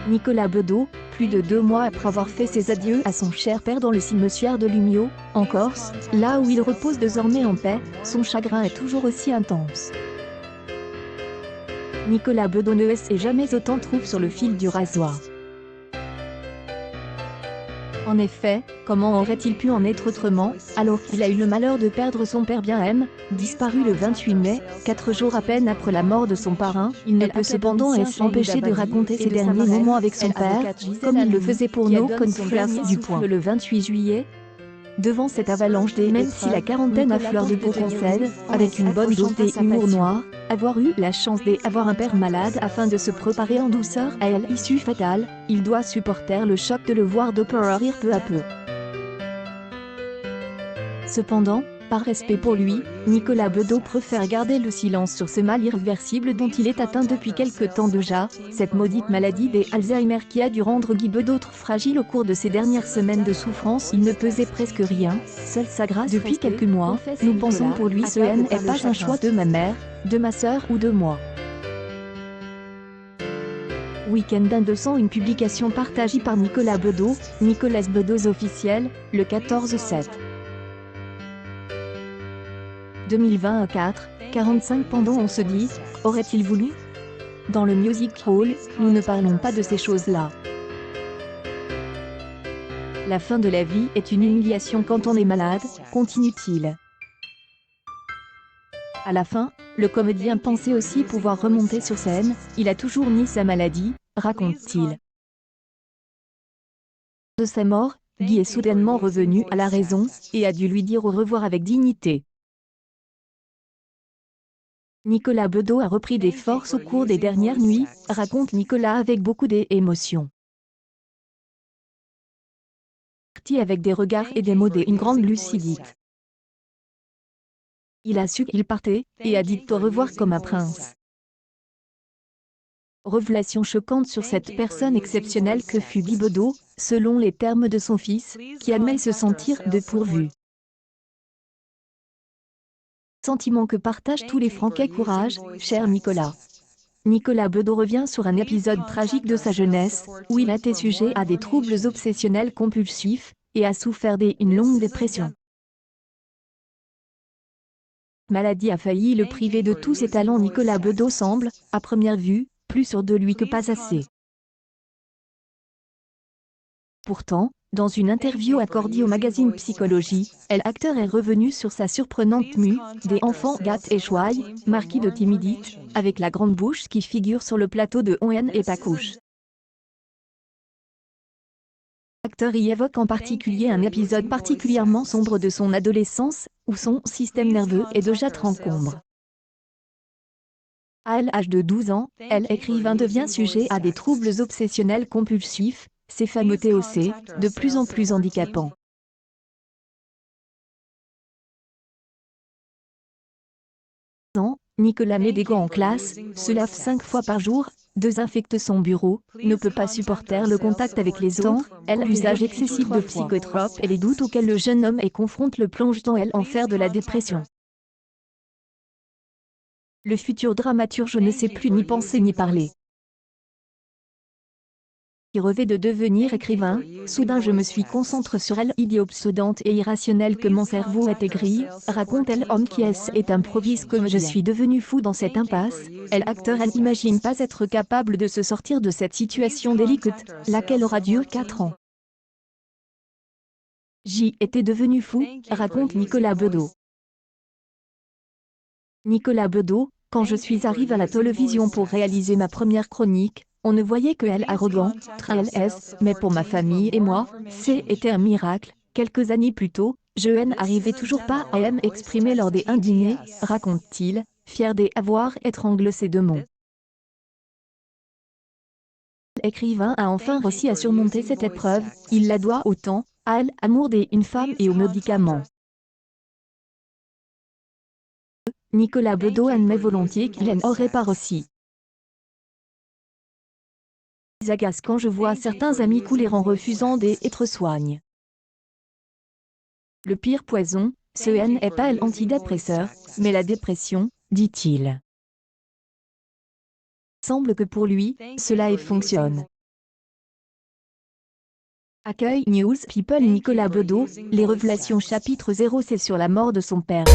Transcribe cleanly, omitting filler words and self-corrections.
Nicolas Bedeau, plus de 2 mois après avoir fait ses adieux à son cher père dans le cimetière de Lumio, en Corse, là où il repose désormais en paix, son chagrin est toujours aussi intense. Nicolas Bedeau ne s'est jamais autant trouvé sur le fil du rasoir. En effet, comment aurait-il pu en être autrement, alors qu'il a eu le malheur de perdre son père bien aimé, disparu le 28 mai, 4 jours à peine après la mort de son parrain. Il ne peut cependant s'empêcher de raconter ses derniers moments avec son père, comme il le faisait pour nos confrères du Point le 28 juillet. Devant cette avalanche même si la quarantaine à fleur de peau concède, avec une bonne dose d'humour noir, avoir eu la chance d'avoir un père malade afin de se préparer en douceur à l'issue fatale, il doit supporter le choc de le voir dépérir peu à peu. Cependant, par respect pour lui, Nicolas Bedeau préfère garder le silence sur ce mal irréversible dont il est atteint depuis quelque temps déjà, cette maudite maladie des Alzheimer qui a dû rendre Guy Bedeau fragile au cours de ces dernières semaines de souffrance. Il ne pesait presque rien, seule sa grâce depuis quelques mois. Nous pensons pour lui ce n'est pas un choix de ma mère, de ma sœur ou de moi. Week-end indecent, une publication partagée par Nicolas Bedeau, Nicolas Bedeau officiel, le 14/7. 2024, 45 pendant on se dit, aurait-il voulu? Dans le Music Hall, nous ne parlons pas de ces choses-là. La fin de la vie est une humiliation quand on est malade, continue-t-il. À la fin, le comédien pensait aussi pouvoir remonter sur scène, il a toujours nié sa maladie, raconte-t-il. De sa mort, Guy est soudainement revenu à la raison, et a dû lui dire au revoir avec dignité. Nicolas Bedeau a repris des forces au cours des dernières nuits, raconte Nicolas avec beaucoup d'émotion. Avec des regards et des mots d'une grande lucidité. Il a su qu'il partait, et a dit au revoir comme un prince. Révélation choquante sur cette personne exceptionnelle que fut Guy Bedeau, selon les termes de son fils, qui admet se sentir dépourvu. Sentiment que partagent tous les Franquais. Courage, cher Nicolas. Nicolas Bedeau revient sur un épisode tragique de sa jeunesse, où il a été sujet à des troubles obsessionnels compulsifs, et a souffert d'une longue dépression. Maladie a failli le priver de tous ses talents. Nicolas Bedeau semble, à première vue, plus sûr de lui que pas assez. Pourtant, dans une interview accordée au magazine Psychologie, l'acteur est revenu sur sa surprenante mue, des enfants gâtent et choye, marquis de timidité, avec la grande bouche qui figure sur le plateau de On et Pacouche. L'acteur y évoque en particulier un épisode particulièrement sombre de son adolescence, où son système nerveux est déjà encombré. À l'âge de 12 ans, l'écrivain devient sujet à des troubles obsessionnels compulsifs, ces fameux TOC, de plus en plus handicapants. Nicolas met des gants en classe, se lave 5 fois par jour, désinfecte son bureau, ne peut pas supporter le contact avec les autres, l'usage excessif de psychotropes et les doutes auxquels le jeune homme est confronté le plongent dans l'enfer de la dépression. Le futur dramaturge ne sait plus ni penser ni parler. Qui rêvait de devenir écrivain, soudain je me suis concentré sur l'idée obsédante et irrationnelle que mon cerveau est aigri, raconte l'homme qui est improvise comme je suis devenu fou dans cette impasse, l'acteur n'imagine pas être capable de se sortir de cette situation délicate, laquelle aura duré 4 ans. J'y étais devenu fou, raconte Nicolas Bedeau. Nicolas Bedeau, quand je suis arrivé à la télévision pour réaliser ma première chronique, on ne voyait que arrogant, très mais pour ma famille et moi, c'était un miracle. Quelques années plus tôt, je n'arrivais toujours pas à m'exprimer lors des dîners, raconte-t-il, fier d'avoir étranglé ces 2 mots. L'écrivain a enfin réussi à surmonter cette épreuve, il la doit au temps, à l'amour d'une femme et aux médicaments. Nicolas Bedeau admet volontiers qu'il n'aurait pas réussi. Agace quand je vois certains amis couler en refusant d'être soignés. Le pire poison, ce n'est pas l'antidépresseur, mais la dépression, dit-il. Semble que pour lui, cela fonctionne. Accueil News People Nicolas Bedeau, les révélations chapitre 0 c'est sur la mort de son père.